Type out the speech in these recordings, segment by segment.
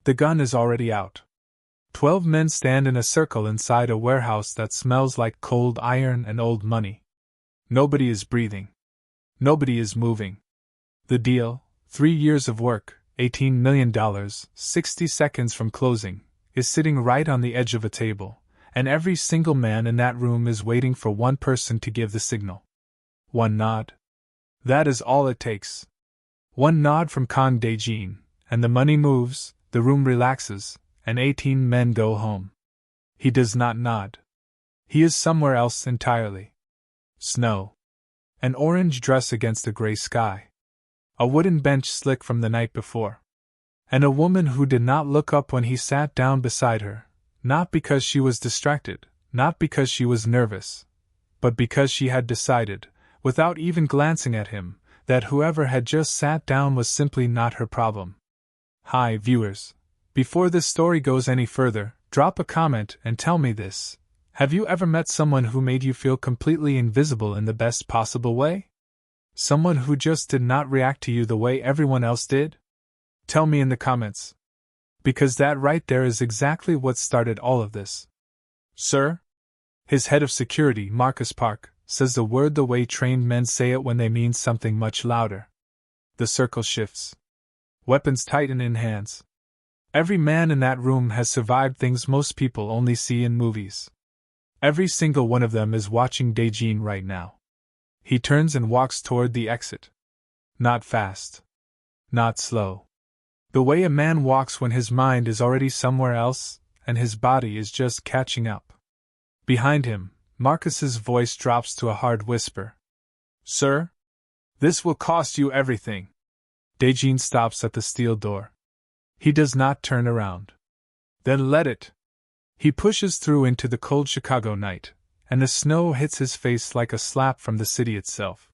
The gun is already out. 12 men stand in a circle inside a warehouse that smells like cold iron and old money. Nobody is breathing. Nobody is moving. The deal, 3 years of work, $18 million, 60 seconds from closing, is sitting right on the edge of a table, and every single man in that room is waiting for one person to give the signal. One nod. That is all it takes. One nod from Kang Daejin, and the money moves, the room relaxes, and 18 men go home. He does not nod. He is somewhere else entirely. Snow. An orange dress against a gray sky. A wooden bench slick from the night before. And a woman who did not look up when he sat down beside her, not because she was distracted, not because she was nervous, but because she had decided, without even glancing at him, that whoever had just sat down was simply not her problem. Hi, viewers. Before this story goes any further, drop a comment and tell me this. Have you ever met someone who made you feel completely invisible in the best possible way? Someone who just did not react to you the way everyone else did? Tell me in the comments. Because that right there is exactly what started all of this. Sir? His head of security, Marcus Park, says the word the way trained men say it when they mean something much louder. The circle shifts. Weapons tighten in hands. Every man in that room has survived things most people only see in movies. Every single one of them is watching Daejin right now. He turns and walks toward the exit. Not fast. Not slow. The way a man walks when his mind is already somewhere else, and his body is just catching up. Behind him, Marcus's voice drops to a hard whisper. Sir? This will cost you everything. Daejin stops at the steel door. He does not turn around. Then let it. He pushes through into the cold Chicago night, and the snow hits his face like a slap from the city itself.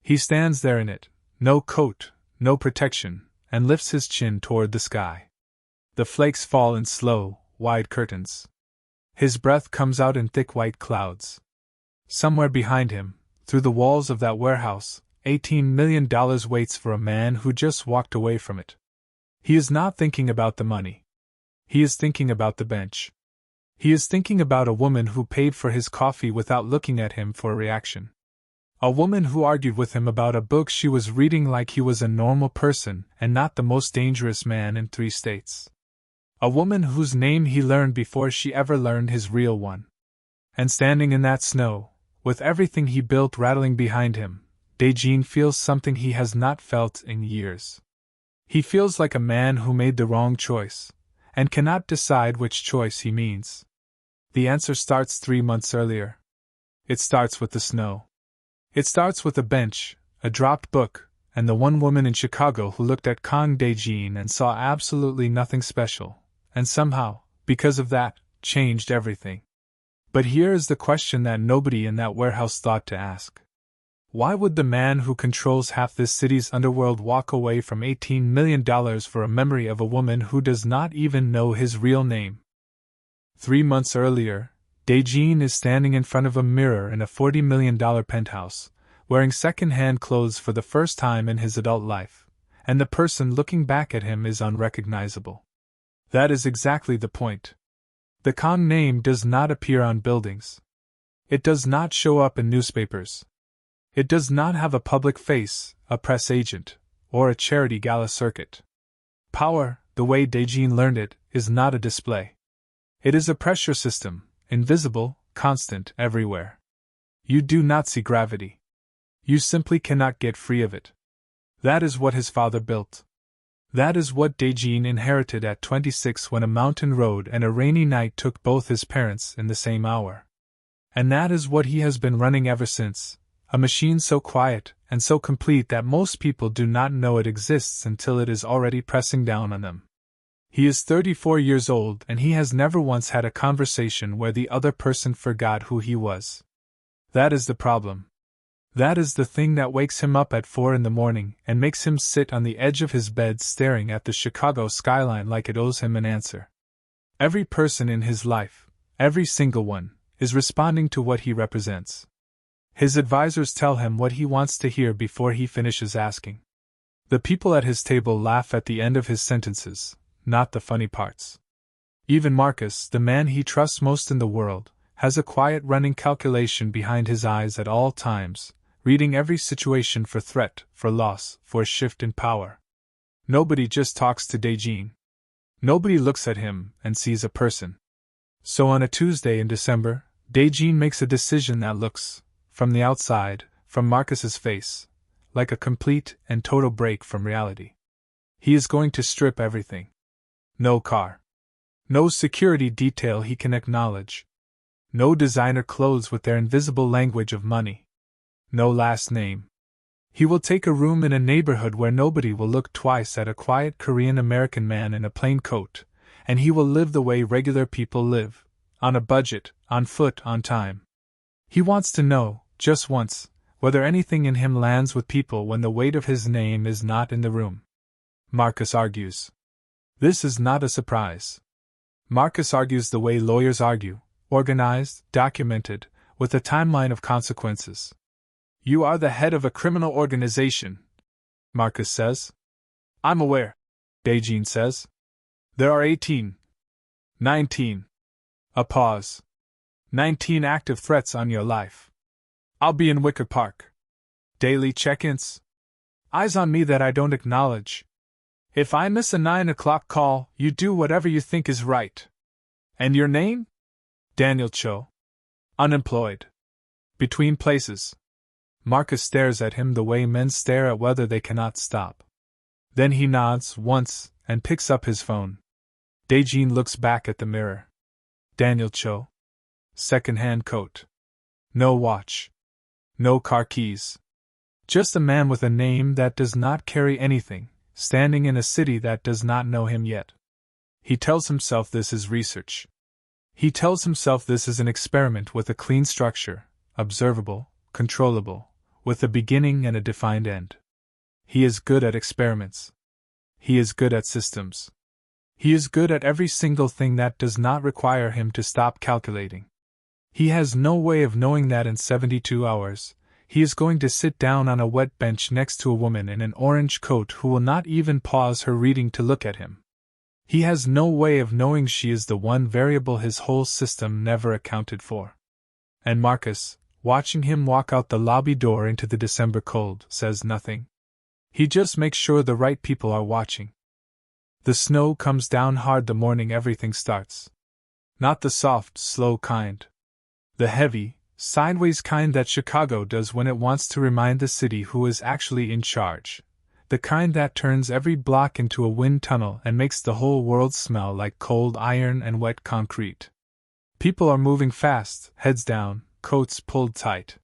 He stands there in it, no coat, no protection, and lifts his chin toward the sky. The flakes fall in slow, wide curtains. His breath comes out in thick white clouds. Somewhere behind him, through the walls of that warehouse, $18 million waits for a man who just walked away from it. He is not thinking about the money. He is thinking about the bench. He is thinking about a woman who paid for his coffee without looking at him for a reaction. A woman who argued with him about a book she was reading like he was a normal person and not the most dangerous man in 3 states. A woman whose name he learned before she ever learned his real one. And standing in that snow, with everything he built rattling behind him, Daejin feels something he has not felt in years. He feels like a man who made the wrong choice, and cannot decide which choice he means. The answer starts 3 months earlier. It starts with the snow. It starts with a bench, a dropped book, and the one woman in Chicago who looked at Kang Daejin and saw absolutely nothing special, and somehow, because of that, changed everything. But here is the question that nobody in that warehouse thought to ask. Why would the man who controls half this city's underworld walk away from $18 million for a memory of a woman who does not even know his real name? 3 months earlier, Daejin is standing in front of a mirror in a $40 million penthouse, wearing second-hand clothes for the first time in his adult life, and the person looking back at him is unrecognizable. That is exactly the point. The Kang name does not appear on buildings. It does not show up in newspapers. It does not have a public face, a press agent, or a charity gala circuit. Power, the way Daejin learned it, is not a display. It is a pressure system, invisible, constant, everywhere. You do not see gravity. You simply cannot get free of it. That is what his father built. That is what Daejin inherited at 26 when a mountain road and a rainy night took both his parents in the same hour. And that is what he has been running ever since. A machine so quiet and so complete that most people do not know it exists until it is already pressing down on them. He is 34 years old and he has never once had a conversation where the other person forgot who he was. That is the problem. That is the thing that wakes him up at 4 in the morning and makes him sit on the edge of his bed staring at the Chicago skyline like it owes him an answer. Every person in his life, every single one, is responding to what he represents. His advisors tell him what he wants to hear before he finishes asking. The people at his table laugh at the end of his sentences, not the funny parts. Even Marcus, the man he trusts most in the world, has a quiet running calculation behind his eyes at all times, reading every situation for threat, for loss, for a shift in power. Nobody just talks to Daejin. Nobody looks at him and sees a person. So on a Tuesday in December, Daejin makes a decision that looks, from the outside, from Marcus's face, like a complete and total break from reality. He is going to strip everything. No car. No security detail he can acknowledge. No designer clothes with their invisible language of money. No last name. He will take a room in a neighborhood where nobody will look twice at a quiet Korean-American man in a plain coat, and he will live the way regular people live, on a budget, on foot, on time. He wants to know, just once, whether anything in him lands with people when the weight of his name is not in the room. Marcus argues. This is not a surprise. Marcus argues the way lawyers argue, organized, documented, with a timeline of consequences. You are the head of a criminal organization, Marcus says. I'm aware, Daejin says. There are 19. A pause. 19 active threats on your life. I'll be in Wicker Park. Daily check-ins. Eyes on me that I don't acknowledge. If I miss a 9 o'clock call, you do whatever you think is right. And your name? Daniel Cho. Unemployed. Between places. Marcus stares at him the way men stare at weather they cannot stop. Then he nods once and picks up his phone. Daejin looks back at the mirror. Daniel Cho. Second-hand coat. No watch. No car keys. Just a man with a name that does not carry anything, standing in a city that does not know him yet. He tells himself this is research. He tells himself this is an experiment with a clean structure, observable, controllable, with a beginning and a defined end. He is good at experiments. He is good at systems. He is good at every single thing that does not require him to stop calculating. He has no way of knowing that in 72 hours, he is going to sit down on a wet bench next to a woman in an orange coat who will not even pause her reading to look at him. He has no way of knowing she is the one variable his whole system never accounted for. And Marcus, watching him walk out the lobby door into the December cold, says nothing. He just makes sure the right people are watching. The snow comes down hard the morning everything starts. Not the soft, slow kind. The heavy, sideways kind that Chicago does when it wants to remind the city who is actually in charge. The kind that turns every block into a wind tunnel and makes the whole world smell like cold iron and wet concrete. People are moving fast, heads down, coats pulled tight.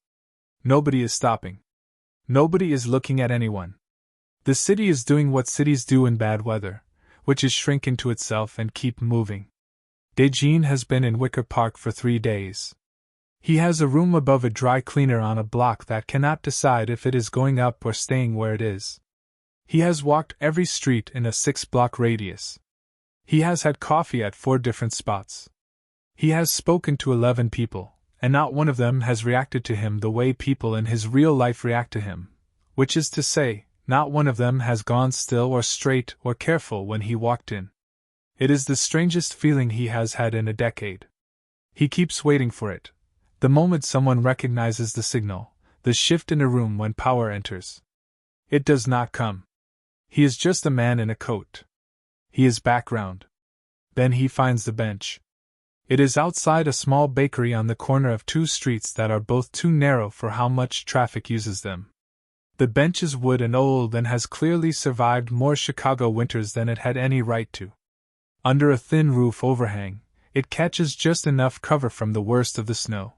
Nobody is stopping. Nobody is looking at anyone. The city is doing what cities do in bad weather, which is shrink into itself and keep moving. Daejin has been in Wicker Park for 3 days. He has a room above a dry cleaner on a block that cannot decide if it is going up or staying where it is. He has walked every street in a 6-block radius. He has had coffee at 4 different spots. He has spoken to 11 people, and not one of them has reacted to him the way people in his real life react to him, which is to say, not one of them has gone still or straight or careful when he walked in. It is the strangest feeling he has had in a decade. He keeps waiting for it. The moment someone recognizes the signal, the shift in a room when power enters. It does not come. He is just a man in a coat. He is background. Then he finds the bench. It is outside a small bakery on the corner of 2 streets that are both too narrow for how much traffic uses them. The bench is wood and old and has clearly survived more Chicago winters than it had any right to. Under a thin roof overhang, it catches just enough cover from the worst of the snow.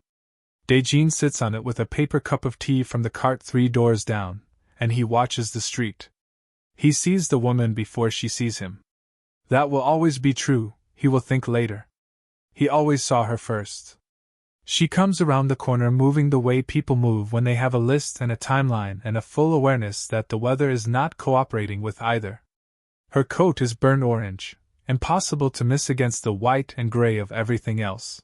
Daejin sits on it with a paper cup of tea from the cart 3 doors down, and he watches the street. He sees the woman before she sees him. That will always be true, he will think later. He always saw her first. She comes around the corner moving the way people move when they have a list and a timeline and a full awareness that the weather is not cooperating with either. Her coat is burnt orange, impossible to miss against the white and gray of everything else.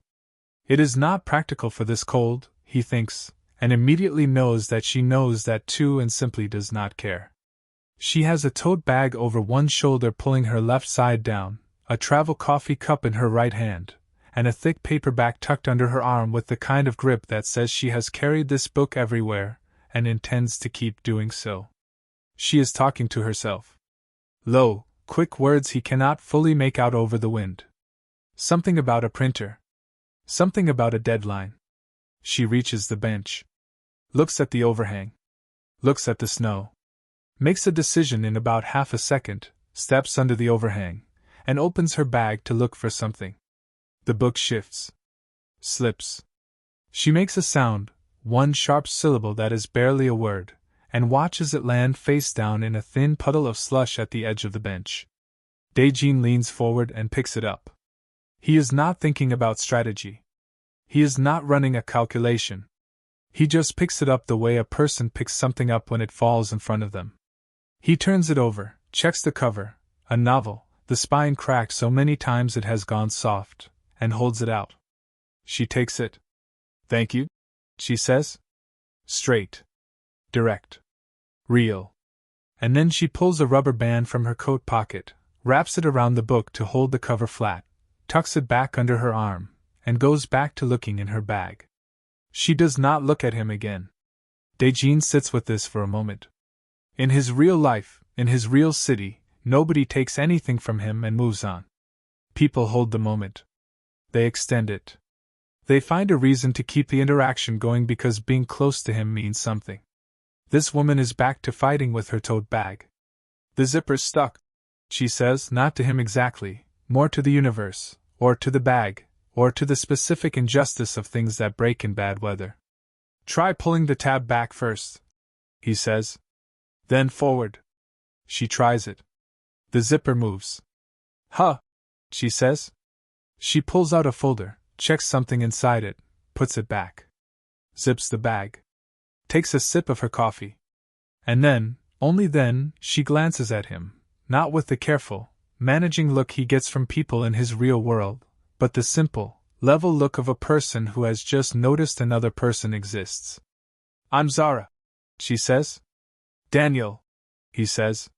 It is not practical for this cold, he thinks, and immediately knows that she knows that too and simply does not care. She has a tote bag over one shoulder pulling her left side down, a travel coffee cup in her right hand, and a thick paperback tucked under her arm with the kind of grip that says she has carried this book everywhere, and intends to keep doing so. She is talking to herself. Low, quick words he cannot fully make out over the wind. Something about a printer. Something about a deadline. She reaches the bench. Looks at the overhang. Looks at the snow. Makes a decision in about half a second, steps under the overhang, and opens her bag to look for something. The book shifts. Slips. She makes a sound, one sharp syllable that is barely a word, and watches it land face down in a thin puddle of slush at the edge of the bench. Daejin leans forward and picks it up. He is not thinking about strategy. He is not running a calculation. He just picks it up the way a person picks something up when it falls in front of them. He turns it over, checks the cover, a novel, the spine cracked so many times it has gone soft, and holds it out. She takes it. "Thank you," she says. Straight. Direct. Real. And then she pulls a rubber band from her coat pocket, wraps it around the book to hold the cover flat, tucks it back under her arm, and goes back to looking in her bag. She does not look at him again. Daejin sits with this for a moment. In his real life, in his real city, nobody takes anything from him and moves on. People hold the moment. They extend it. They find a reason to keep the interaction going because being close to him means something. This woman is back to fighting with her tote bag. "The zipper's stuck," she says, not to him exactly, more to the universe, or to the bag, or to the specific injustice of things that break in bad weather. "Try pulling the tab back first," he says. "Then forward." She tries it. The zipper moves. "Huh," she says. She pulls out a folder, checks something inside it, puts it back. Zips the bag. Takes a sip of her coffee. And then, only then, she glances at him, not with the careful, managing look he gets from people in his real world, but the simple, level look of a person who has just noticed another person exists. "I'm Zara," she says. "Daniel," he says.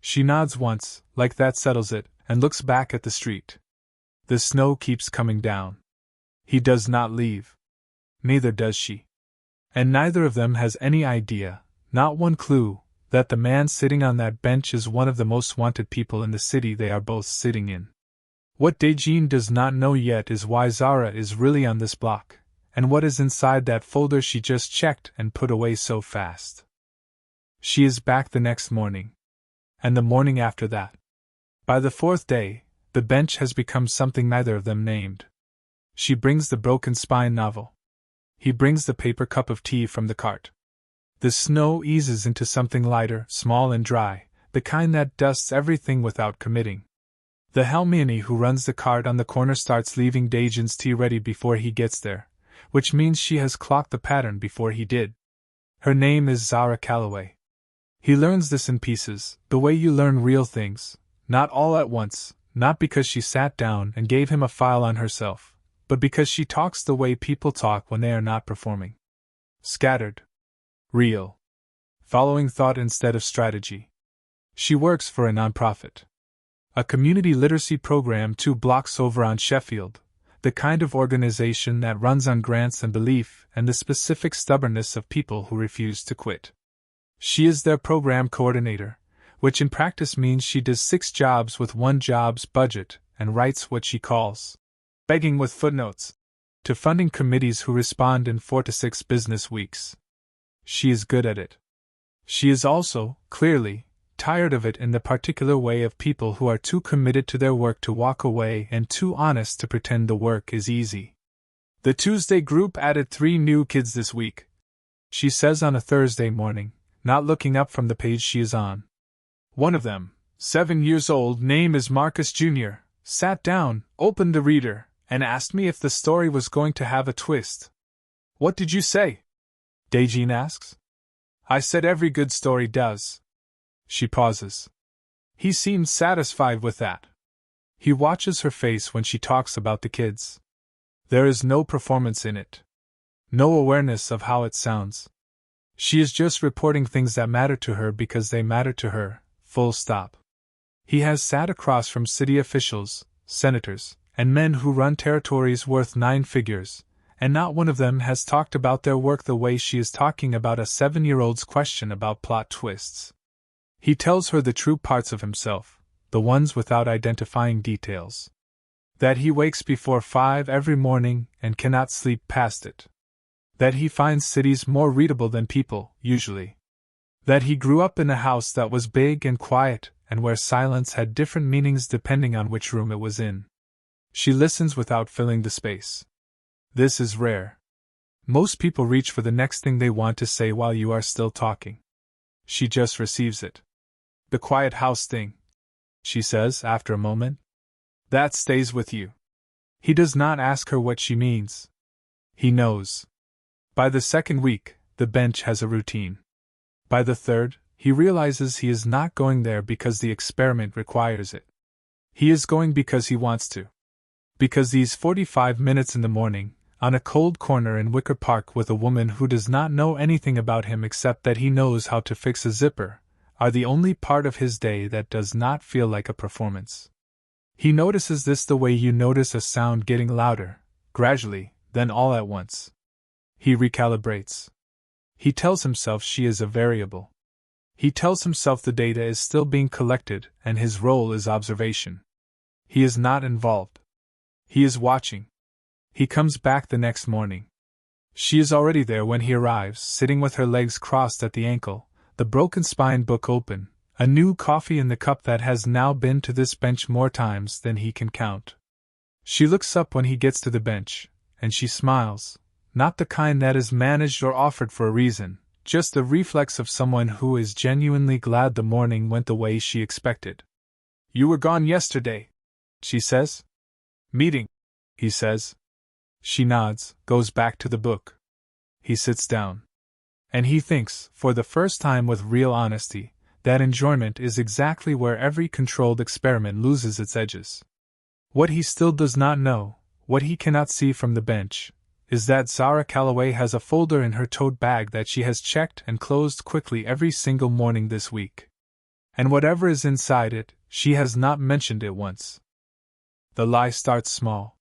She nods once, like that settles it, and looks back at the street. The snow keeps coming down. He does not leave. Neither does she. And neither of them has any idea, not one clue, that the man sitting on that bench is one of the most wanted people in the city they are both sitting in. What Daejin does not know yet is why Zara is really on this block, and what is inside that folder she just checked and put away so fast. She is back the next morning. And the morning after that. By the fourth day, the bench has become something neither of them named. She brings the broken spine novel. He brings the paper cup of tea from the cart. The snow eases into something lighter, small and dry, the kind that dusts everything without committing. The Halmini who runs the cart on the corner starts leaving Daejin's tea ready before he gets there, which means she has clocked the pattern before he did. Her name is Zara Calloway. He learns this in pieces, the way you learn real things, not all at once, not because she sat down and gave him a file on herself, but because she talks the way people talk when they are not performing. Scattered. Real. Following thought instead of strategy. She works for a nonprofit. A community literacy program 2 blocks over on Sheffield, the kind of organization that runs on grants and belief and the specific stubbornness of people who refuse to quit. She is their program coordinator, which in practice means she does 6 jobs with 1 job's budget and writes what she calls begging with footnotes to funding committees who respond in 4 to 6 business weeks. She is good at it. She is also, clearly, tired of it in the particular way of people who are too committed to their work to walk away and too honest to pretend the work is easy. "The Tuesday group added 3 new kids this week," she says on a Thursday morning, not looking up from the page she is on. "One of them, 7 years old, name is Marcus Jr., sat down, opened the reader, and asked me if the story was going to have a twist." "What did you say?" Daejin asks. "I said every good story does." She pauses. He seems satisfied with that. He watches her face when she talks about the kids. There is no performance in it. No awareness of how it sounds. She is just reporting things that matter to her because they matter to her, full stop. He has sat across from city officials, senators, and men who run territories worth 9 figures, and not one of them has talked about their work the way she is talking about a 7-year-old's question about plot twists. He tells her the true parts of himself, the ones without identifying details. That he wakes before 5 every morning and cannot sleep past it. That he finds cities more readable than people, usually. That he grew up in a house that was big and quiet, and where silence had different meanings depending on which room it was in. She listens without filling the space. This is rare. Most people reach for the next thing they want to say while you are still talking. She just receives it. The quiet house thing, she says after a moment. That stays with you. He does not ask her what she means. He knows. By the second week, the bench has a routine. By the third, he realizes he is not going there because the experiment requires it. He is going because he wants to. Because these 45 minutes in the morning, on a cold corner in Wicker Park with a woman who does not know anything about him except that he knows how to fix a zipper, are the only part of his day that does not feel like a performance. He notices this the way you notice a sound getting louder, gradually, then all at once. He recalibrates. He tells himself she is a variable. He tells himself the data is still being collected and his role is observation. He is not involved. He is watching. He comes back the next morning. She is already there when he arrives, sitting with her legs crossed at the ankle, the broken spine book open, a new coffee in the cup that has now been to this bench more times than he can count. She looks up when he gets to the bench, and she smiles, not the kind that is managed or offered for a reason, just the reflex of someone who is genuinely glad the morning went the way she expected. You were gone yesterday, she says. Meeting, he says. She nods, goes back to the book. He sits down. And he thinks, for the first time with real honesty, that enjoyment is exactly where every controlled experiment loses its edges. What he still does not know, what he cannot see from the bench, is that Zara Calloway has a folder in her tote bag that she has checked and closed quickly every single morning this week. And whatever is inside it, she has not mentioned it once. The lie starts small.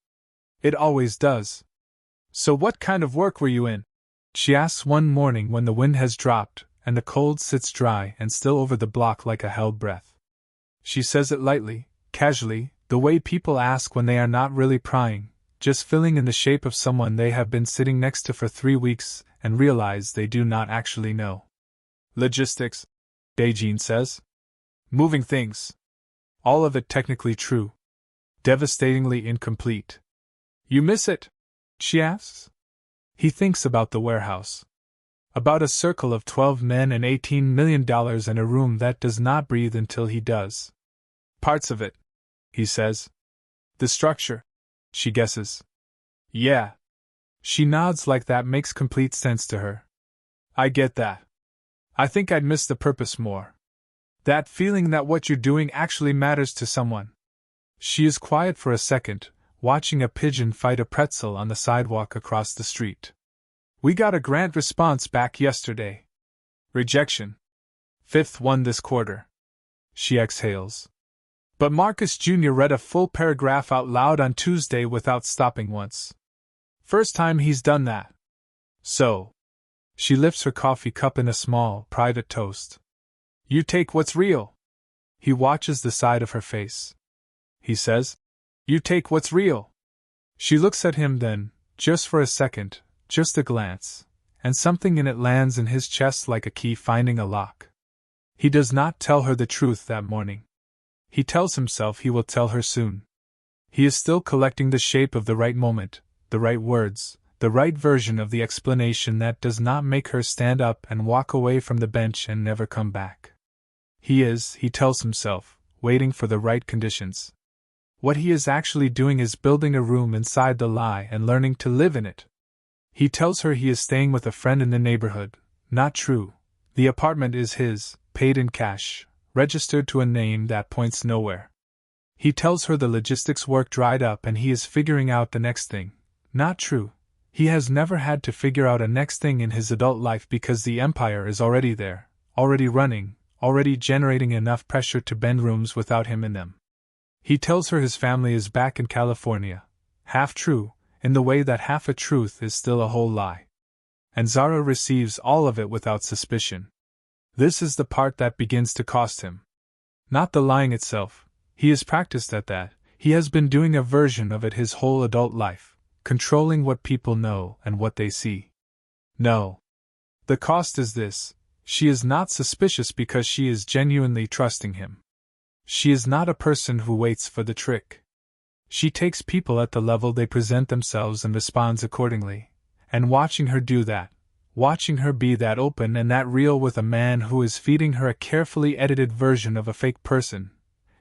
It always does. So what kind of work were you in? She asks one morning when the wind has dropped and the cold sits dry and still over the block like a held breath. She says it lightly, casually, the way people ask when they are not really prying, just filling in the shape of someone they have been sitting next to for 3 weeks and realize they do not actually know. Logistics, Daejin says. Moving things. All of it technically true. Devastatingly incomplete. You miss it? She asks. He thinks about the warehouse. About a circle of 12 men and $18 million in a room that does not breathe until he does. Parts of it, he says. The structure, she guesses. Yeah. She nods like that makes complete sense to her. I get that. I think I'd miss the purpose more. That feeling that what you're doing actually matters to someone. She is quiet for a second, watching a pigeon fight a pretzel on the sidewalk across the street. We got a grant response back yesterday. Rejection. 5th one this quarter. She exhales. But Marcus Jr. read a full paragraph out loud on Tuesday without stopping once. First time he's done that. So. She lifts her coffee cup in a small, private toast. You take what's real. He watches the side of her face. He says, you take what's real. She looks at him then, just for a second, just a glance, and something in it lands in his chest like a key finding a lock. He does not tell her the truth that morning. He tells himself he will tell her soon. He is still collecting the shape of the right moment, the right words, the right version of the explanation that does not make her stand up and walk away from the bench and never come back. He is, he tells himself, waiting for the right conditions. What he is actually doing is building a room inside the lie and learning to live in it. He tells her he is staying with a friend in the neighborhood. Not true. The apartment is his, paid in cash, registered to a name that points nowhere. He tells her the logistics work dried up and he is figuring out the next thing. Not true. He has never had to figure out a next thing in his adult life because the empire is already there, already running, already generating enough pressure to bend rooms without him in them. He tells her his family is back in California, half true, in the way that half a truth is still a whole lie. And Zara receives all of it without suspicion. This is the part that begins to cost him. Not the lying itself, he is practiced at that, he has been doing a version of it his whole adult life, controlling what people know and what they see. No. The cost is this: she is not suspicious because she is genuinely trusting him. She is not a person who waits for the trick. She takes people at the level they present themselves and responds accordingly, and watching her do that, watching her be that open and that real with a man who is feeding her a carefully edited version of a fake person,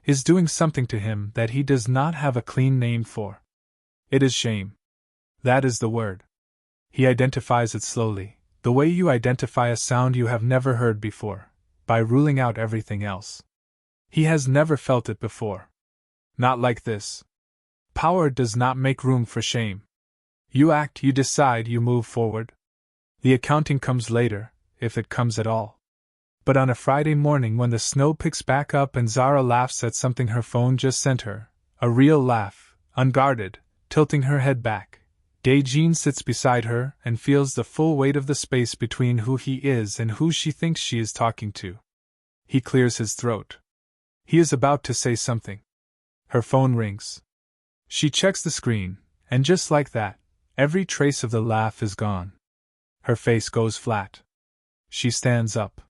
is doing something to him that he does not have a clean name for. It is shame. That is the word. He identifies it slowly, the way you identify a sound you have never heard before, by ruling out everything else. He has never felt it before. Not like this. Power does not make room for shame. You act, you decide, you move forward. The accounting comes later, if it comes at all. But on a Friday morning when the snow picks back up and Zara laughs at something her phone just sent her, a real laugh, unguarded, tilting her head back, Daejin sits beside her and feels the full weight of the space between who he is and who she thinks she is talking to. He clears his throat. He is about to say something. Her phone rings. She checks the screen, and just like that, every trace of the laugh is gone. Her face goes flat. She stands up.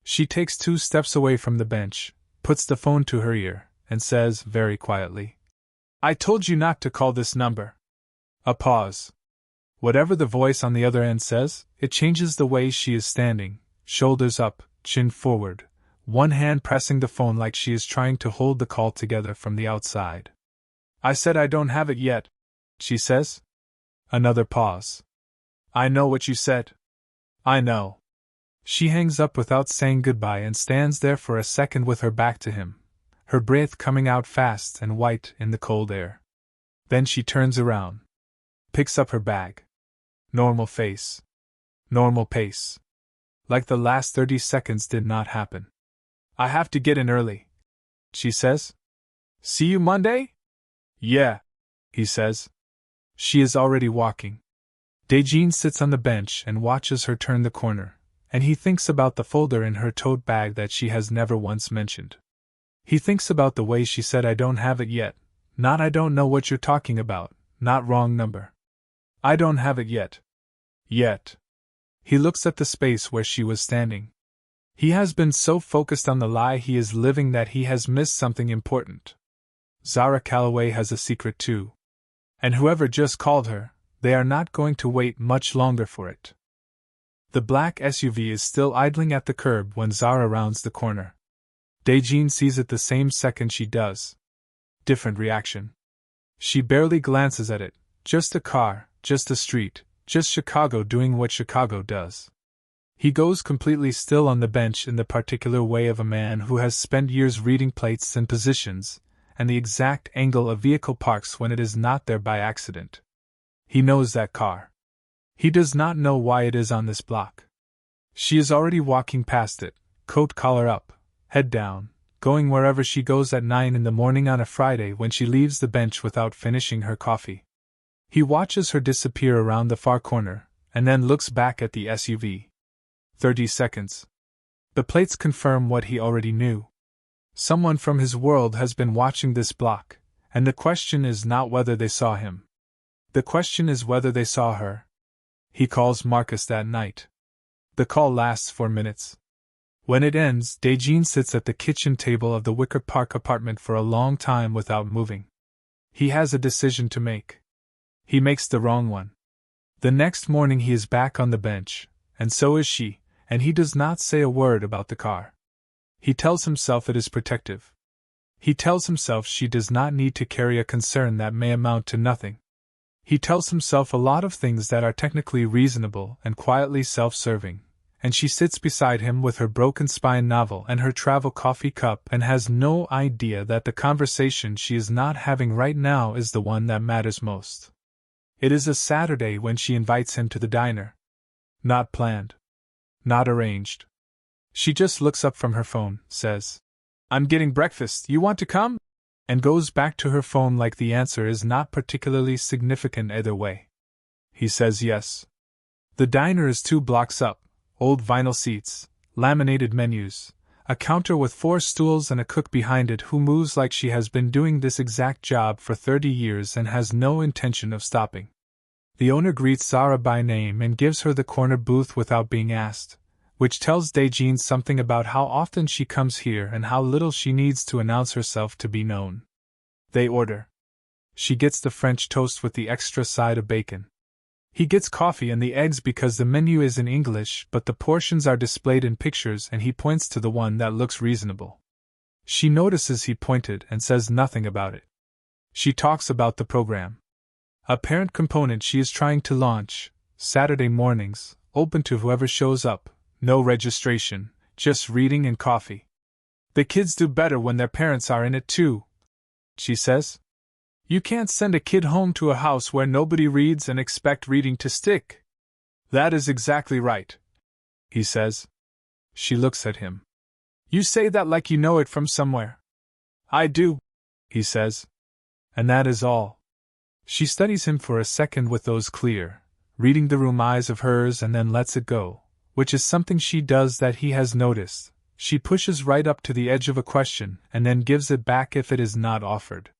She takes 2 steps away from the bench, puts the phone to her ear, and says very quietly, "I told you not to call this number." A pause. Whatever the voice on the other end says, it changes the way she is standing, shoulders up, chin forward, one hand pressing the phone like she is trying to hold the call together from the outside. "I said I don't have it yet," she says. Another pause. "I know what you said. I know." She hangs up without saying goodbye and stands there for a second with her back to him, her breath coming out fast and white in the cold air. Then she turns around. Picks up her bag. Normal face. Normal pace. Like the last 30 seconds did not happen. "I have to get in early," she says. "See you Monday?" "Yeah," he says. She is already walking. Daejin sits on the bench and watches her turn the corner, and he thinks about the folder in her tote bag that she has never once mentioned. He thinks about the way she said "I don't have it yet," not "I don't know what you're talking about," not wrong number. "I don't have it yet." Yet. He looks at the space where she was standing. He has been so focused on the lie he is living that he has missed something important. Zara Calloway has a secret too. And whoever just called her, they are not going to wait much longer for it. The black SUV is still idling at the curb when Zara rounds the corner. Daejin sees it the same second she does. Different reaction. She barely glances at it, just a car, just a street, just Chicago doing what Chicago does. He goes completely still on the bench in the particular way of a man who has spent years reading plates and positions, and the exact angle a vehicle parks when it is not there by accident. He knows that car. He does not know why it is on this block. She is already walking past it, coat collar up, head down, going wherever she goes at 9 in the morning on a Friday when she leaves the bench without finishing her coffee. He watches her disappear around the far corner, and then looks back at the SUV. 30 seconds. The plates confirm what he already knew. Someone from his world has been watching this block, and the question is not whether they saw him. The question is whether they saw her. He calls Marcus that night. The call lasts 4 minutes. When it ends, Daejin sits at the kitchen table of the Wicker Park apartment for a long time without moving. He has a decision to make. He makes the wrong one. The next morning he is back on the bench, and so is she, and he does not say a word about the car. He tells himself it is protective. He tells himself she does not need to carry a concern that may amount to nothing. He tells himself a lot of things that are technically reasonable and quietly self-serving, and she sits beside him with her broken spine novel and her travel coffee cup and has no idea that the conversation she is not having right now is the one that matters most. It is a Saturday when she invites him to the diner. Not planned. Not arranged. She just looks up from her phone, says, "I'm getting breakfast, you want to come?" and goes back to her phone like the answer is not particularly significant either way. He says yes. The diner is 2 blocks up, old vinyl seats, laminated menus, a counter with 4 stools and a cook behind it who moves like she has been doing this exact job for 30 years and has no intention of stopping. The owner greets Zara by name and gives her the corner booth without being asked, which tells Daejin something about how often she comes here and how little she needs to announce herself to be known. They order. She gets the French toast with the extra side of bacon. He gets coffee and the eggs because the menu is in English, but the portions are displayed in pictures and he points to the one that looks reasonable. She notices he pointed and says nothing about it. She talks about the program. A parent component she is trying to launch, Saturday mornings, open to whoever shows up, no registration, just reading and coffee. The kids do better when their parents are in it too, she says. You can't send a kid home to a house where nobody reads and expect reading to stick. That is exactly right, he says. She looks at him. You say that like you know it from somewhere. I do, he says. And that is all. She studies him for a second with those clear, reading the room eyes of hers and then lets it go, which is something she does that he has noticed. She pushes right up to the edge of a question and then gives it back if it is not offered.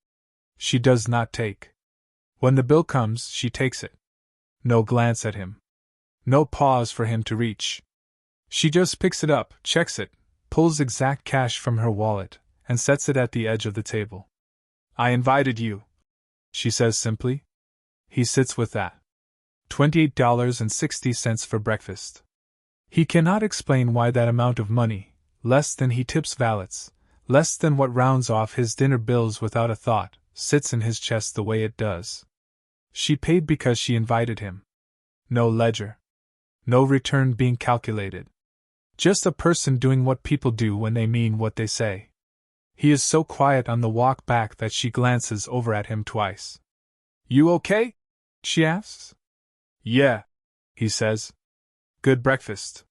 She does not take. When the bill comes, she takes it. No glance at him. No pause for him to reach. She just picks it up, checks it, pulls exact cash from her wallet, and sets it at the edge of the table. I invited you, she says simply. He sits with that. $28.60 for breakfast. He cannot explain why that amount of money, less than he tips valets, less than what rounds off his dinner bills without a thought, sits in his chest the way it does. She paid because she invited him. No ledger. No return being calculated. Just a person doing what people do when they mean what they say. He is so quiet on the walk back that she glances over at him twice. You okay? She asks. Yeah, he says. Good breakfast.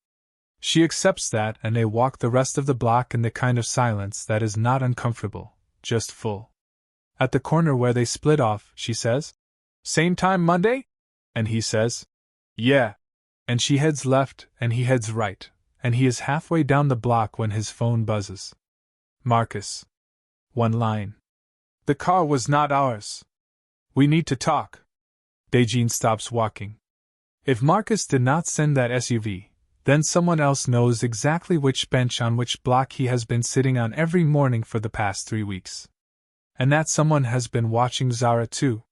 She accepts that and they walk the rest of the block in the kind of silence that is not uncomfortable, just full. At the corner where they split off, she says, Same time Monday? And he says, Yeah. And she heads left and he heads right, and he is halfway down the block when his phone buzzes. Marcus. One line. The car was not ours. We need to talk. Daejin stops walking. If Marcus did not send that SUV, then someone else knows exactly which bench on which block he has been sitting on every morning for the past 3 weeks. And that someone has been watching Zara too.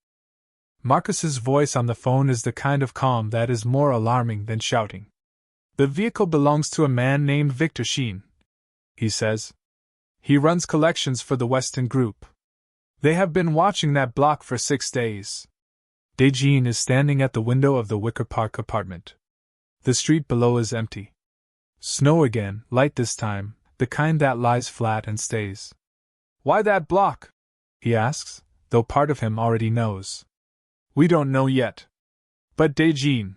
Marcus's voice on the phone is the kind of calm that is more alarming than shouting. The vehicle belongs to a man named Victor Sheen, he says. He runs collections for the Weston Group. They have been watching that block for 6 days. Daejin is standing at the window of the Wicker Park apartment. The street below is empty. Snow again, light this time, the kind that lies flat and stays. Why that block? He asks, though part of him already knows. We don't know yet. But Daejin.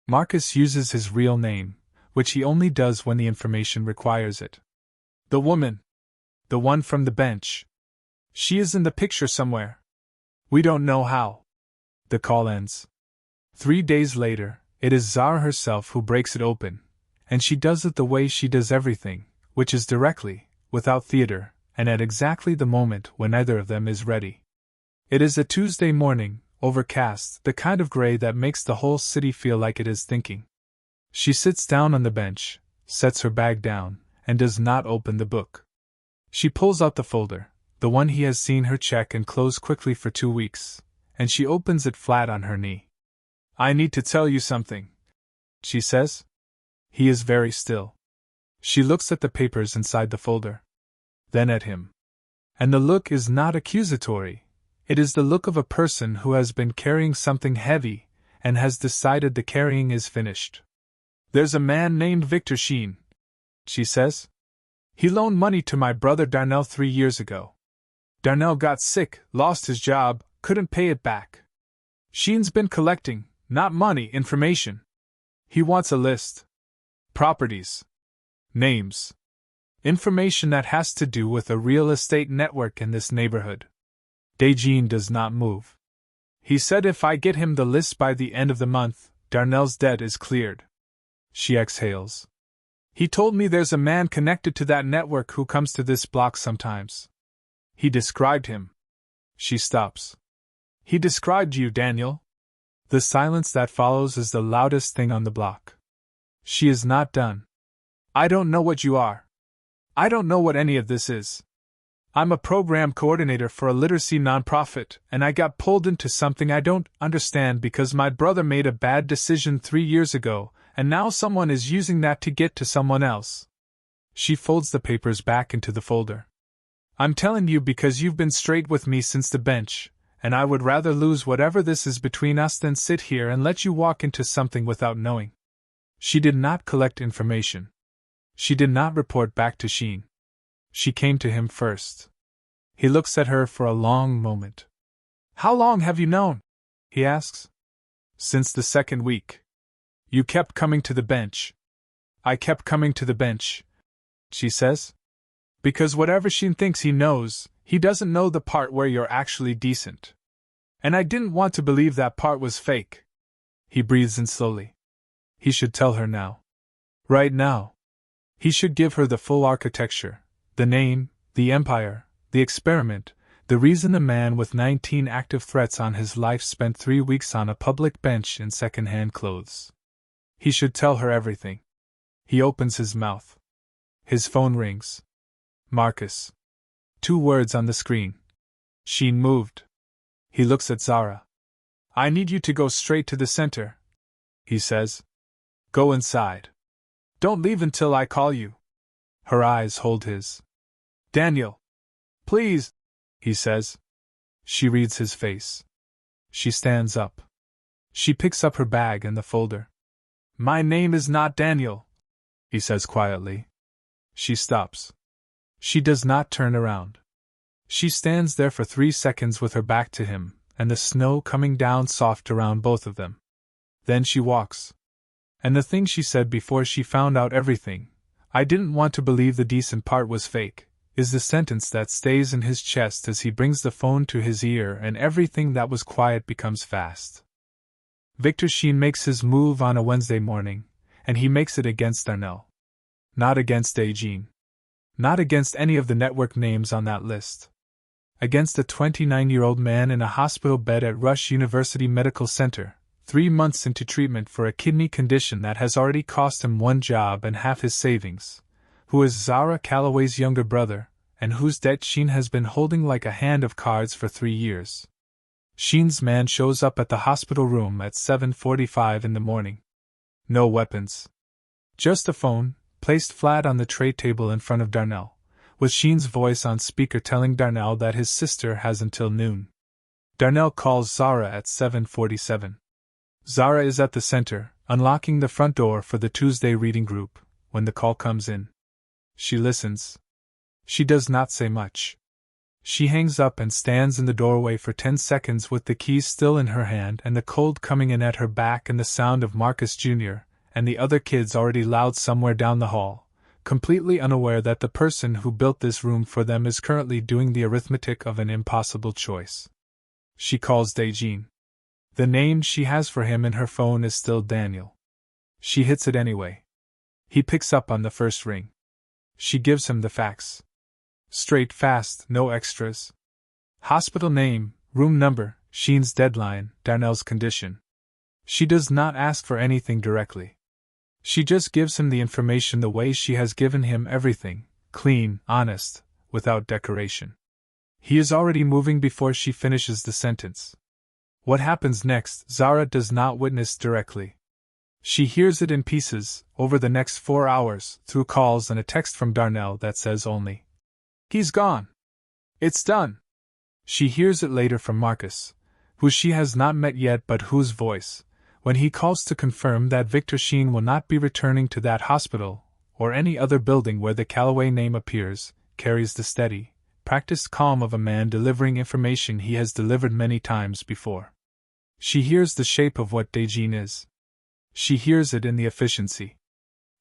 Marcus uses his real name, which he only does when the information requires it. The woman. The one from the bench. She is in the picture somewhere. We don't know how. The call ends. 3 days later, it is Zara herself who breaks it open, and she does it the way she does everything, which is directly, without theater, and at exactly the moment when neither of them is ready. It is a Tuesday morning, overcast, the kind of gray that makes the whole city feel like it is thinking. She sits down on the bench, sets her bag down, and does not open the book. She pulls out the folder, the one he has seen her check and close quickly for 2 weeks, and she opens it flat on her knee. I need to tell you something, she says. He is very still. She looks at the papers inside the folder. Then at him. And the look is not accusatory. It is the look of a person who has been carrying something heavy, and has decided the carrying is finished. There's a man named Victor Sheen, she says. He loaned money to my brother Darnell 3 years ago. Darnell got sick, lost his job, couldn't pay it back. Sheen's been collecting, not money, information. He wants a list. Properties. Names. Information that has to do with a real estate network in this neighborhood. Daejin does not move. He said if I get him the list by the end of the month, Darnell's debt is cleared. She exhales. He told me there's a man connected to that network who comes to this block sometimes. He described him. She stops. He described you, Daniel. The silence that follows is the loudest thing on the block. She is not done. I don't know what you are. I don't know what any of this is. I'm a program coordinator for a literacy nonprofit, and I got pulled into something I don't understand because my brother made a bad decision 3 years ago, and now someone is using that to get to someone else. She folds the papers back into the folder. I'm telling you because you've been straight with me since the bench, and I would rather lose whatever this is between us than sit here and let you walk into something without knowing. She did not collect information. She did not report back to Sheen. She came to him first. He looks at her for a long moment. How long have you known? He asks. Since the 2nd week. You kept coming to the bench. I kept coming to the bench, she says. Because whatever Sheen thinks he knows, he doesn't know the part where you're actually decent. And I didn't want to believe that part was fake. He breathes in slowly. He should tell her now. Right now. He should give her the full architecture, the name, the empire, the experiment, the reason a man with 19 active threats on his life spent 3 weeks on a public bench in second-hand clothes. He should tell her everything. He opens his mouth. His phone rings. Marcus. 2 words on the screen. Sheen moved. He looks at Zara. I need you to go straight to the center, he says. Go inside. Don't leave until I call you. Her eyes hold his. Daniel. Please, he says. She reads his face. She stands up. She picks up her bag and the folder. My name is not Daniel, he says quietly. She stops. She does not turn around. She stands there for 3 seconds with her back to him, and the snow coming down soft around both of them. Then she walks. And the thing she said before she found out everything, I didn't want to believe the decent part was fake, is the sentence that stays in his chest as he brings the phone to his ear and everything that was quiet becomes fast. Victor Sheen makes his move on a Wednesday morning, and he makes it against Darnell. Not against Daejin. Not against any of the network names on that list. Against a 29-year-old man in a hospital bed at Rush University Medical Center, 3 months into treatment for a kidney condition that has already cost him 1 job and half his savings, who is Zara Calloway's younger brother, and whose debt Sheen has been holding like a hand of cards for 3 years. Sheen's man shows up at the hospital room at 7:45 in the morning. No weapons. Just a phone, placed flat on the tray table in front of Darnell, with Sheen's voice on speaker telling Darnell that his sister has until noon. Darnell calls Zara at 7:47. Zara is at the center, unlocking the front door for the Tuesday reading group, when the call comes in. She listens. She does not say much. She hangs up and stands in the doorway for 10 seconds with the keys still in her hand and the cold coming in at her back and the sound of Marcus Jr. and the other kids already loud somewhere down the hall, completely unaware that the person who built this room for them is currently doing the arithmetic of an impossible choice. She calls Daejin. The name she has for him in her phone is still Daniel. She hits it anyway. He picks up on the first ring. She gives him the facts. Straight, fast, no extras. Hospital name, room number, Sheen's deadline, Darnell's condition. She does not ask for anything directly. She just gives him the information the way she has given him everything, clean, honest, without decoration. He is already moving before she finishes the sentence. What happens next, Zara does not witness directly. She hears it in pieces, over the next 4 hours, through calls and a text from Darnell that says only, "He's gone. It's done." She hears it later from Marcus, who she has not met yet but whose voice, when he calls to confirm that Victor Sheen will not be returning to that hospital, or any other building where the Calloway name appears, carries the steady, practiced calm of a man delivering information he has delivered many times before. She hears the shape of what Daejin is. She hears it in the efficiency.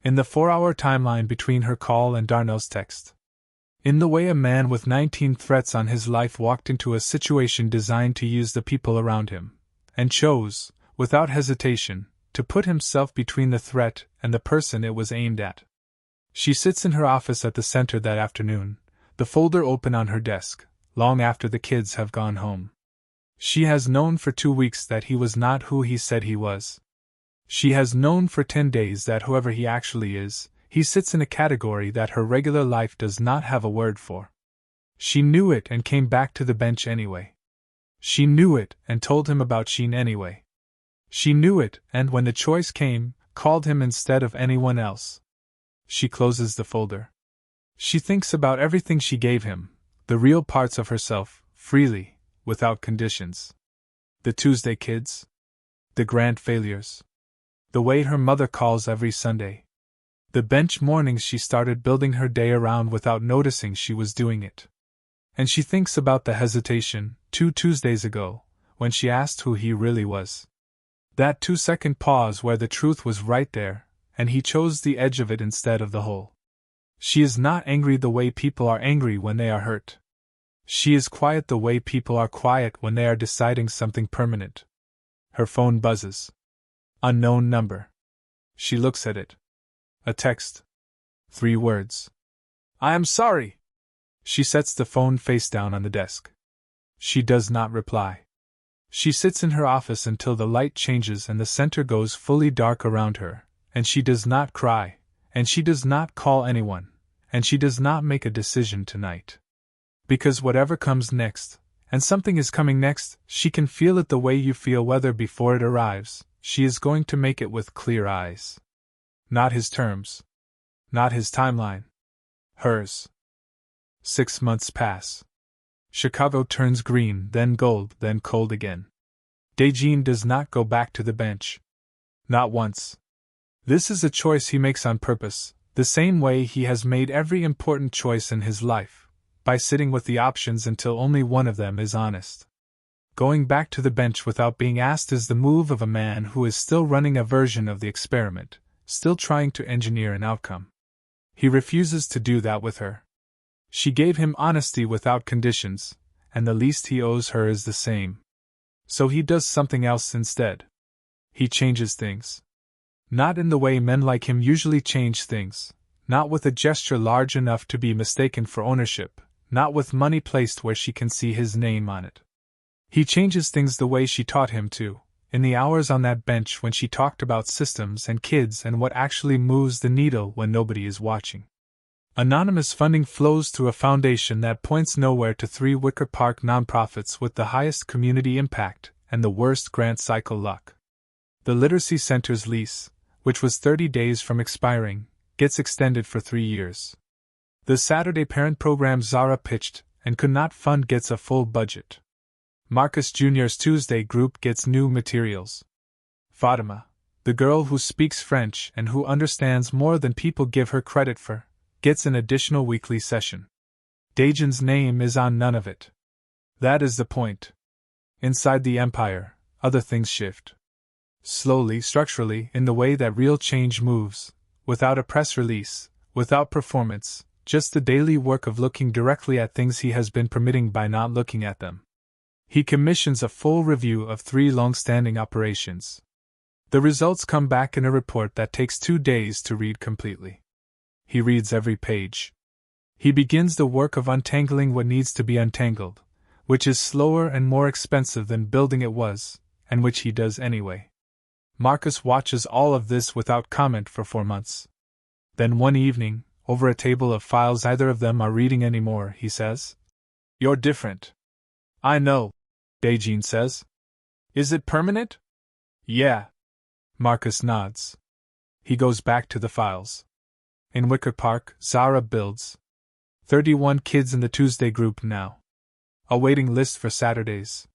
In the 4-hour timeline between her call and Darnell's text. In the way a man with 19 threats on his life walked into a situation designed to use the people around him, and chose, without hesitation, to put himself between the threat and the person it was aimed at. She sits in her office at the center that afternoon, the folder open on her desk, long after the kids have gone home. She has known for 2 weeks that he was not who he said he was. She has known for 10 days that whoever he actually is, he sits in a category that her regular life does not have a word for. She knew it and came back to the bench anyway. She knew it and told him about Sheen anyway. She knew it and, when the choice came, called him instead of anyone else. She closes the folder. She thinks about everything she gave him, the real parts of herself, freely, without conditions. The Tuesday kids. The grand failures. The way her mother calls every Sunday. The bench mornings she started building her day around without noticing she was doing it. And she thinks about the hesitation, 2 Tuesdays ago, when she asked who he really was. That 2-second pause where the truth was right there, and he chose the edge of it instead of the whole. She is not angry the way people are angry when they are hurt. She is quiet the way people are quiet when they are deciding something permanent. Her phone buzzes. Unknown number. She looks at it. A text. 3 words. "I am sorry." She sets the phone face down on the desk. She does not reply. She sits in her office until the light changes and the center goes fully dark around her, and she does not cry, and she does not call anyone, and she does not make a decision tonight. Because whatever comes next, and something is coming next, she can feel it the way you feel weather before it arrives. She is going to make it with clear eyes. Not his terms. Not his timeline. Hers. 6 months pass. Chicago turns green, then gold, then cold again. Daejin does not go back to the bench. Not once. This is a choice he makes on purpose, the same way he has made every important choice in his life, by sitting with the options until only one of them is honest. Going back to the bench without being asked is the move of a man who is still running a version of the experiment, still trying to engineer an outcome. He refuses to do that with her. She gave him honesty without conditions, and the least he owes her is the same. So he does something else instead. He changes things. Not in the way men like him usually change things, not with a gesture large enough to be mistaken for ownership, not with money placed where she can see his name on it. He changes things the way she taught him to, in the hours on that bench when she talked about systems and kids and what actually moves the needle when nobody is watching. Anonymous funding flows through a foundation that points nowhere to 3 Wicker Park nonprofits with the highest community impact and the worst grant cycle luck. The Literacy Center's lease, which was 30 days from expiring, gets extended for 3 years. The Saturday parent program Zara pitched and could not fund gets a full budget. Marcus Jr.'s Tuesday group gets new materials. Fatima, the girl who speaks French and who understands more than people give her credit for, gets an additional weekly session. Daejin's name is on none of it. That is the point. Inside the empire, other things shift. Slowly, structurally, in the way that real change moves, without a press release, without performance, just the daily work of looking directly at things he has been permitting by not looking at them. He commissions a full review of 3 long-standing operations. The results come back in a report that takes 2 days to read completely. He reads every page. He begins the work of untangling what needs to be untangled, which is slower and more expensive than building it was, and which he does anyway. Marcus watches all of this without comment for 4 months. Then one evening, over a table of files either of them are reading anymore, he says, "You're different." "I know," Daejin says. "Is it permanent?" "Yeah." Marcus nods. He goes back to the files. In Wicker Park, Zara builds. 31 kids in the Tuesday group now. A waiting list for Saturdays.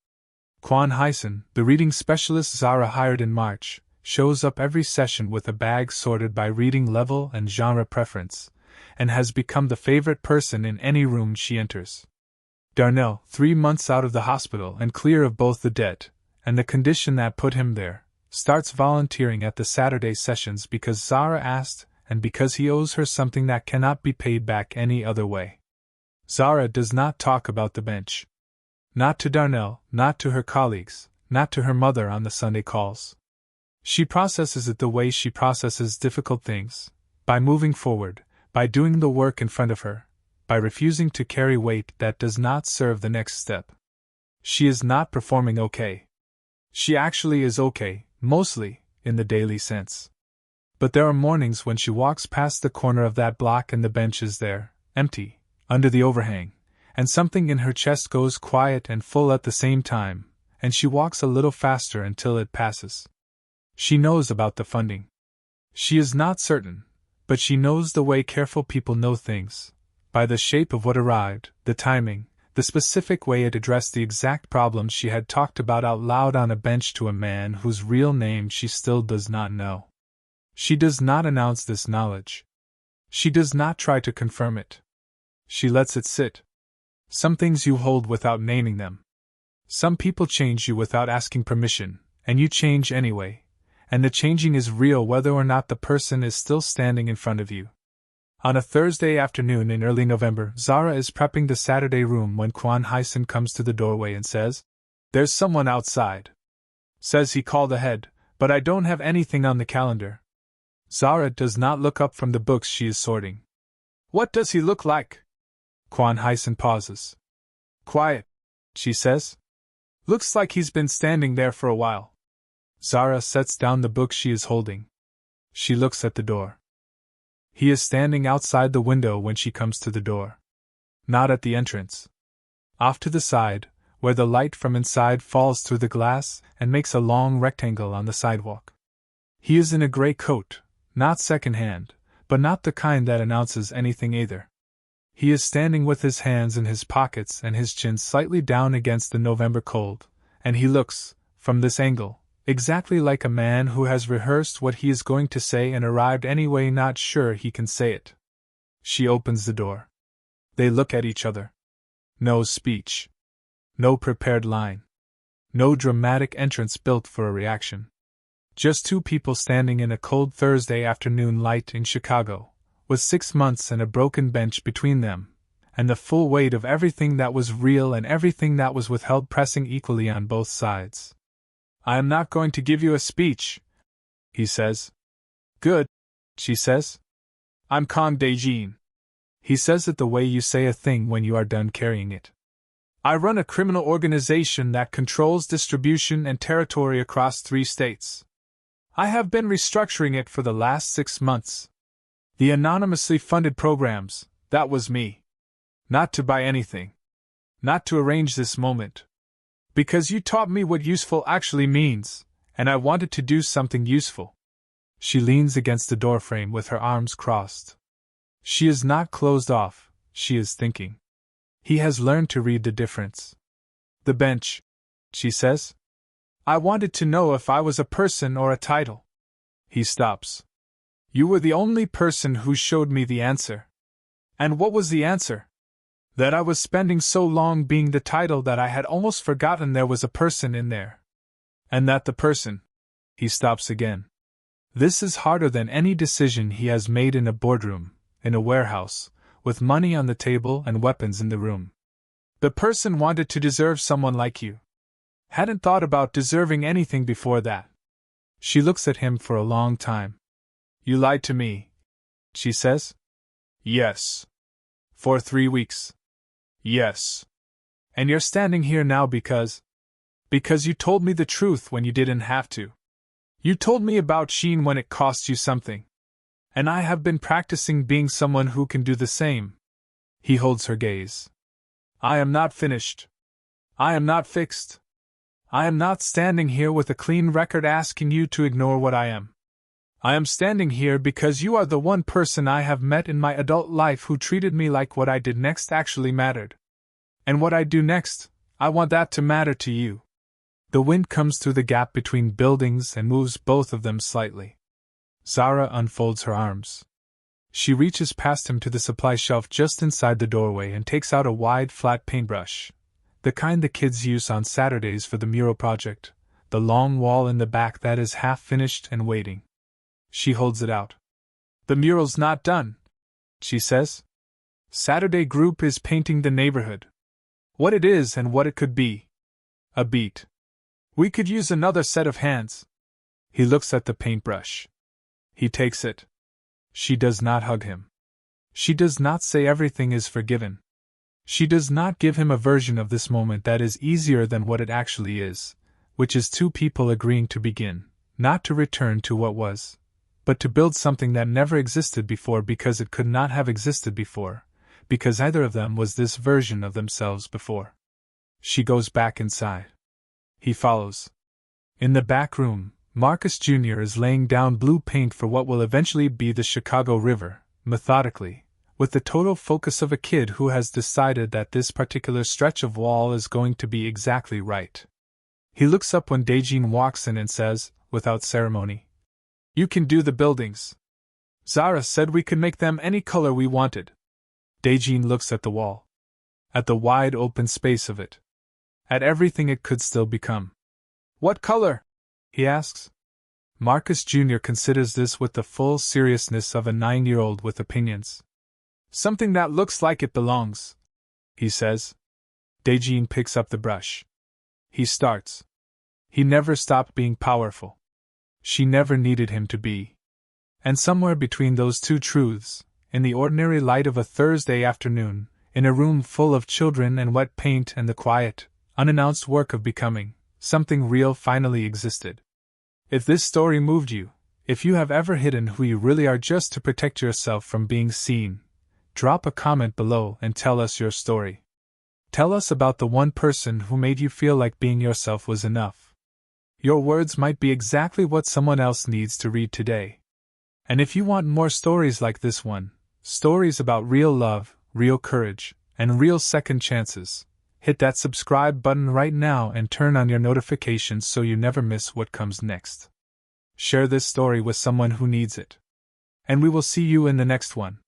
Kwon Hyson, the reading specialist Zara hired in March, shows up every session with a bag sorted by reading level and genre preference, and has become the favorite person in any room she enters. Darnell, 3 months out of the hospital and clear of both the debt and the condition that put him there, starts volunteering at the Saturday sessions because Zara asked and because he owes her something that cannot be paid back any other way. Zara does not talk about the bench. Not to Darnell, not to her colleagues, not to her mother on the Sunday calls. She processes it the way she processes difficult things, by moving forward, by doing the work in front of her, by refusing to carry weight that does not serve the next step. She is not performing okay. She actually is okay, mostly, in the daily sense. But there are mornings when she walks past the corner of that block and the bench is there, empty, under the overhang, and something in her chest goes quiet and full at the same time, and she walks a little faster until it passes. She knows about the funding. She is not certain, but she knows the way careful people know things, by the shape of what arrived, the timing, the specific way it addressed the exact problems she had talked about out loud on a bench to a man whose real name she still does not know. She does not announce this knowledge. She does not try to confirm it. She lets it sit. Some things you hold without naming them. Some people change you without asking permission, and you change anyway, and the changing is real whether or not the person is still standing in front of you. On a Thursday afternoon in early November, Zara is prepping the Saturday room when Kang Daejin comes to the doorway and says, "There's someone outside." Says he called ahead, but I don't have anything on the calendar. Zara does not look up from the books she is sorting. "What does he look like?" Kang Daejin pauses. "Quiet," she says. "Looks like he's been standing there for a while." Zara sets down the book she is holding. She looks at the door. He is standing outside the window when she comes to the door. Not at the entrance. Off to the side, where the light from inside falls through the glass and makes a long rectangle on the sidewalk. He is in a gray coat, not second-hand, but not the kind that announces anything either. He is standing with his hands in his pockets and his chin slightly down against the November cold, and he looks, from this angle, exactly like a man who has rehearsed what he is going to say and arrived anyway not sure he can say it. She opens the door. They look at each other. No speech. No prepared line. No dramatic entrance built for a reaction. Just two people standing in a cold Thursday afternoon light in Chicago, with 6 months and a broken bench between them, and the full weight of everything that was real and everything that was withheld pressing equally on both sides. "I am not going to give you a speech," he says. "Good," she says. "I'm Kang Daejin." He says it the way you say a thing when you are done carrying it. "I run a criminal organization that controls distribution and territory across 3 states. I have been restructuring it for the last 6 months. The anonymously funded programs, that was me. Not to buy anything. Not to arrange this moment. Because you taught me what useful actually means, and I wanted to do something useful." She leans against the doorframe with her arms crossed. She is not closed off, she is thinking. He has learned to read the difference. "The bench," she says. "I wanted to know if I was a person or a title." He stops. "You were the only person who showed me the answer." "And what was the answer?" "That I was spending so long being the title that I had almost forgotten there was a person in there. And that the person..." He stops again. This is harder than any decision he has made in a boardroom, in a warehouse, with money on the table and weapons in the room. "The person wanted to deserve someone like you. Hadn't thought about deserving anything before that." She looks at him for a long time. "You lied to me," she says. "Yes." "For 3 weeks." "Yes." "And you're standing here now because you told me the truth when you didn't have to. You told me about Sheen when it cost you something. And I have been practicing being someone who can do the same." He holds her gaze. "I am not finished. I am not fixed. I am not standing here with a clean record asking you to ignore what I am. I am standing here because you are the one person I have met in my adult life who treated me like what I did next actually mattered. And what I do next, I want that to matter to you." The wind comes through the gap between buildings and moves both of them slightly. Zara unfolds her arms. She reaches past him to the supply shelf just inside the doorway and takes out a wide, flat paintbrush, the kind the kids use on Saturdays for the mural project, the long wall in the back that is half finished and waiting. She holds it out. The mural's not done, she says. Saturday group is painting the neighborhood. What it is and what it could be. A beat. We could use another set of hands. He looks at the paintbrush. He takes it. She does not hug him. She does not say everything is forgiven. She does not give him a version of this moment that is easier than what it actually is, which is two people agreeing to begin, not to return to what was, but to build something that never existed before because it could not have existed before, because either of them was this version of themselves before. She goes back inside. He follows. In the back room, Marcus Jr. is laying down blue paint for what will eventually be the Chicago River, methodically, with the total focus of a kid who has decided that this particular stretch of wall is going to be exactly right. He looks up when Daejin walks in and says, without ceremony, "You can do the buildings. Zara said we could make them any color we wanted." Daejin looks at the wall. At the wide open space of it. At everything it could still become. "What color?" he asks. Marcus Jr. considers this with the full seriousness of a 9-year-old with opinions. "Something that looks like it belongs," he says. Daejin picks up the brush. He starts. He never stopped being powerful. She never needed him to be. And somewhere between those two truths, in the ordinary light of a Thursday afternoon, in a room full of children and wet paint and the quiet, unannounced work of becoming, something real finally existed. If this story moved you, if you have ever hidden who you really are just to protect yourself from being seen, drop a comment below and tell us your story. Tell us about the one person who made you feel like being yourself was enough. Your words might be exactly what someone else needs to read today. And if you want more stories like this one, stories about real love, real courage, and real second chances, hit that subscribe button right now and turn on your notifications so you never miss what comes next. Share this story with someone who needs it. And we will see you in the next one.